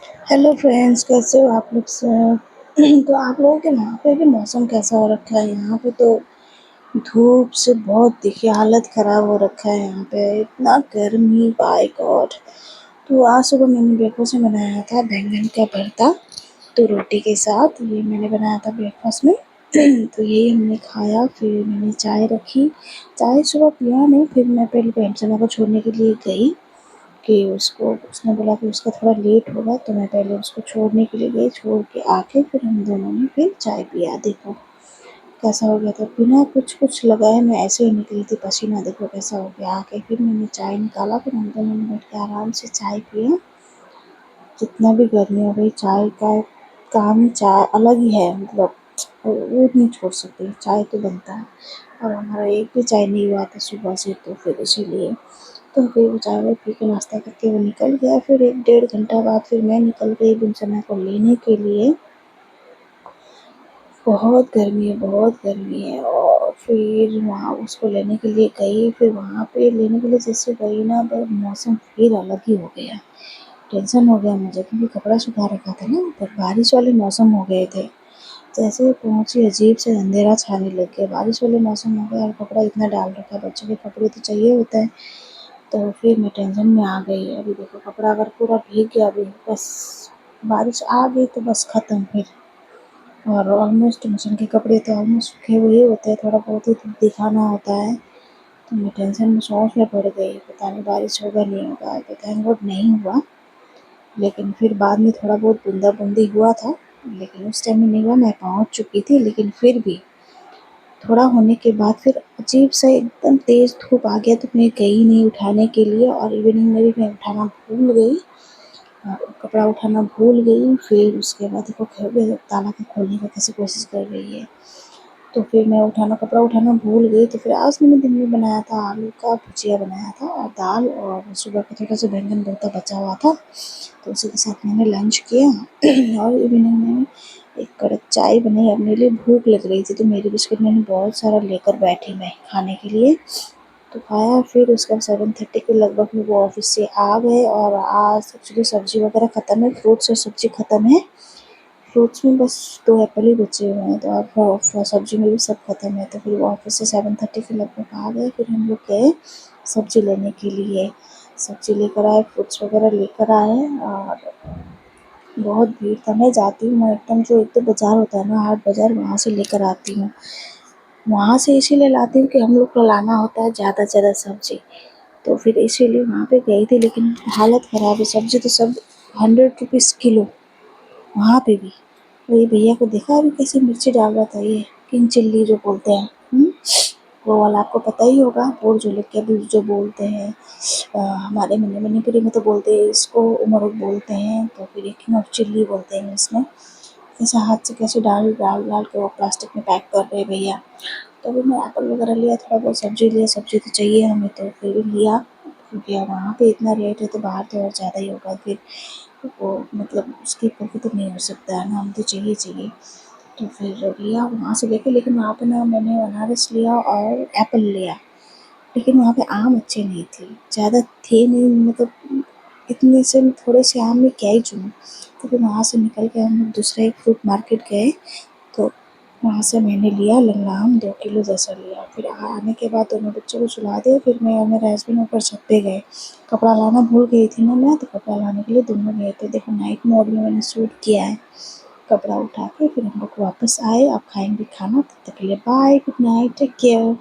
Hello friends, कैसे हो आप लोग सब? तो आप लोगों के वहाँ पे भी मौसम कैसा हो रखा है? यहाँ पे तो धूप से बहुत देखिए हालत ख़राब हो रखा है। यहाँ पे इतना गर्मी, बाय गॉड। तो आज सुबह मैंने ब्रेकफास्ट में बनाया था बैंगन का भरता, तो रोटी के साथ ये मैंने बनाया था ब्रेकफास्ट में। तो यही हमने खाया, फिर मैंने चाय रखी। चाय सुबह पिया नहीं, फिर मैं पहले पेंशन को छोड़ने के लिए गई कि उसने बोला कि उसका थोड़ा लेट होगा, तो मैं पहले उसको छोड़ने के लिए गई। छोड़ के आके फिर हम दोनों ने फिर चाय पिया। देखो कैसा हो गया था, बिना कुछ लगाए मैं ऐसे ही निकली थी, पसीना देखो कैसा हो गया। आके फिर मैंने चाय निकाला, फिर हम दोनों ने बैठ के आराम से चाय पिया। जितना भी गर्मी हो गई, चाय का काम ही चाय अलग ही है, मतलब वो नहीं छोड़ सकते, चाय तो बनता है। और हमारा एक भी चाय नहीं हुआ था सुबह से, तो फिर इसीलिए तो फिर वो चाय वाय पी के नाश्ता करके वो निकल गया। फिर 1 डेढ़ घंटा बाद फिर मैं निकल गई गुलशना को लेने के लिए। बहुत गर्मी है, बहुत गर्मी है। और फिर वहाँ उसको लेने के लिए गई, फिर वहाँ पे लेने के लिए जैसे गई ना, तो मौसम फिर अलग ही हो गया। टेंशन हो गया मुझे, क्योंकि कपड़ा सुखा रखा था ना, पर बारिश वाले मौसम हो गए थे। जैसे ही पहुँची अजीब से अंधेरा छाने लग गया, बारिश वाले मौसम हो गया और कपड़ा इतना डाल रखा है, बच्चों के कपड़े तो चाहिए होता है। तो फिर मैं टेंशन में आ गई। अभी देखो कपड़ा अगर पूरा भीग गया, अभी बस बारिश आ गई तो बस ख़त्म फिर। और ऑलमोस्ट मशीन के कपड़े तो ऑलमोस्ट सूखे हुए होते हैं, थोड़ा बहुत ही धूप दिखाना होता है। तो मैं टेंशन में सौंफ में पड़ गई, पता नहीं बारिश होगा नहीं होगा। तो थैंक गॉड नहीं हुआ, लेकिन फिर बाद में थोड़ा बहुत बूंदा-बूंदी हुआ था, लेकिन उस टाइम में नहीं हुआ, मैं पहुँच चुकी थी। लेकिन फिर भी थोड़ा होने के बाद फिर अजीब सा एकदम तेज़ धूप आ गया, तो मैं गई नहीं उठाने के लिए। और इवनिंग में भी मैं उठाना भूल गई, कपड़ा उठाना भूल गई। फिर उसके बाद देखो ताला को खोलने की कैसे कोशिश कर रही है। तो फिर मैं कपड़ा उठाना भूल गई। तो फिर आज मैंने दिन में बनाया था आलू का भुजिया बनाया था और दाल, और सुबह का थोड़ा सा बैंगन भरता बचा हुआ था, तो उसी के साथ मैंने लंच किया। और इवनिंग में एक कड़क चाय बनाई। अब मेरे लिए भूख लग रही थी, तो मेरी बिस्किट मैंने बहुत सारा लेकर बैठी मैं खाने के लिए, तो खाया। फिर उसके बाद 7:30 के लगभग में वो ऑफिस से आ गए। और आज एक्चुअली सब्ज़ी वगैरह ख़त्म है, फ्रूट्स और सब्ज़ी ख़त्म है। फ्रूट्स में बस 2 एप्पल ही बचे हुए हैं, तो और सब्ज़ी में भी सब ख़त्म है। तो फिर वो ऑफिस से 7:30 के लगभग आ गए। फिर हम लोग गए सब्ज़ी लेने के लिए, सब्ज़ी लेकर आए, फ्रूट्स वगैरह लेकर आए। और बहुत भीड़ था। मैं जाती हूँ, मैं एकदम जो एक तो बाज़ार होता है ना, हाट बाज़ार, वहाँ से लेकर आती हूँ। वहाँ से इसीलिए लाती हूँ कि हम लोग को लाना होता है ज़्यादा से ज़्यादा सब्ज़ी, तो फिर इसीलिए वहाँ पे गई थी। लेकिन हालत ख़राब है, सब्ज़ी तो सब 100 रुपीज़ किलो वहाँ पे भी। वही भैया को देखा अभी कैसे मिर्ची डाल रहा था, ये किंग चिल्ली जो बोलते हैं, वो वाला आपको पता ही होगा। और जो लोग के भी जो बोलते हैं, हमारे मणिपुरी में तो बोलते हैं इसको उमरुद बोलते हैं, तो फिर ये किंग ऑफ चिल्ली बोलते हैं इसमें। कैसे हाथ से कैसे डाल डाल डाल के वो प्लास्टिक में पैक कर रहे हैं भैया। तो अभी मैं एप्पल वगैरह लिया, थोड़ा बहुत सब्ज़ी लिया, सब्ज़ी तो चाहिए हमें, तो फिर भी लिया। क्योंकि अब वहाँ पे इतना रेट है, तो बाहर तो और ज़्यादा ही होगा फिर। वो मतलब उसके ऊपर भी तो नहीं हो सकता है ना, हमें तो चाहिए चाहिए। तो फिर लिया वहाँ से लेके, लेकिन वहाँ पे ना मैंने अनारस लिया और एप्पल लिया, लेकिन वहाँ पे आम अच्छे नहीं थे, ज़्यादा थे नहीं, मतलब इतने से थोड़े से आम में क्या ही चुनूँ। तो फिर वहाँ से निकल के हम लोग दूसरा एक फ्रूट मार्केट गए, तो वहाँ से मैंने लिया लंगड़ा आम 2 किलो जैसा लिया। फिर आने के बाद दोनों बच्चों को सुला दिया, फिर मैं और मेरा हस्बैंड ऊपर छत पे गए। कपड़ा लाना भूल गई थी ना मैं, तो कपड़ा लाने के लिए दोनों गए थे। देखो नाइट मोड में मैंने शूट किया है। कपड़ा उठा के फिर हम लोग वापस आए। अब खाएँगे खाना, तब तक के लिए bye, good night, take care.